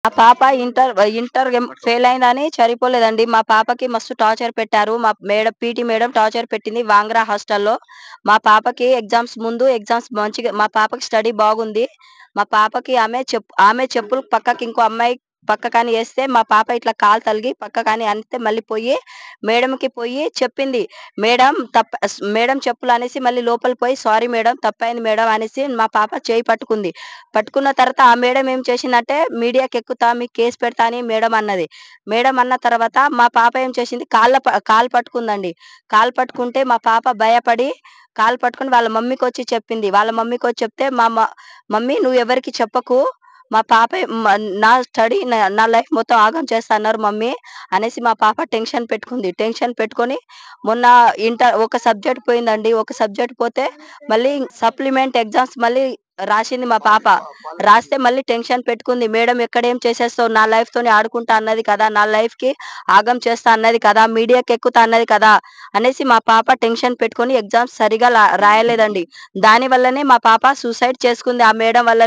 మా పాప inter fail అయిందని సరిపోలేదండి. మా పాపకి మస్తు టార్చర్ పెట్టారు. మా పీటీ మేడం టార్చర్ పెట్టింది వాంగ్రా హాస్టల్‌లో. మా పాపకి ఎగ్జామ్స్ మంచిగా మా పాపకి స్టడీ బాగుంది. మా పాపకి ఆమె చెప్పులు పక్కకి ఇంకో అమ్మాయి పక్కకని ఏస్తే మా పాప ఇట్లా కాలు తలిగి పక్కకని అంటే మళ్ళీ మేడంకి పోయి చెప్పింది. మేడం చెప్పులనేసి మళ్ళీ లోపలికి పోయి సారీ మేడం తప్పయింది మేడం అనేసి మా పాప చేయి పట్టుకుంది. పట్టుకున్న తర్వాత ఆ మేడం ఏం చేసిందంటే మీడియాకెక్కుతా, మీకు కేస్ పెడతా అని మేడం అన్నది. మేడం అన్న తర్వాత మా పాప ఏం చేసింది కాలు పట్టుకుందండి. కాలు పట్టుకుంటే మా పాప భయపడి కాలు పట్టుకొని వాళ్ళ మమ్మీకొచ్చి చెప్పింది. వాళ్ళ మమ్మీకొచ్చి చెప్తే మమ్మీ నువ్వెవరికీ చెప్పకు. మా పాప నా స్టడీ నా లైఫ్ మొత్తం ఆగం చేస్తా అన్నారు మమ్మీ అనేసి మా పాప టెన్షన్ పెట్టుకుంది. టెన్షన్ పెట్టుకొని మొన్న ఒక సబ్జెక్ట్ పోయిందండి. ఒక సబ్జెక్ట్ పోతే మళ్ళీ సప్లిమెంట్ ఎగ్జామ్స్ మళ్ళీ రాసింది మా పాప. రాస్తే మళ్ళీ టెన్షన్ పెట్టుకుంది. మేడం ఎక్కడేం చేసేస్తావు నా లైఫ్‌తోని ఆడుకుంటా అన్నది కదా! నా లైఫ్‌కి ఆగం చేస్తా అన్నది కదా! మీడియాకెక్కుతా అన్నది కదా! అనేసి మా పాప టెన్షన్ పెట్టుకొని ఎగ్జామ్స్ సరిగ్గా రాయలేదండి. దాని వల్లనే మా పాప సూసైడ్ చేసుకుంది. ఆ మేడం వల్ల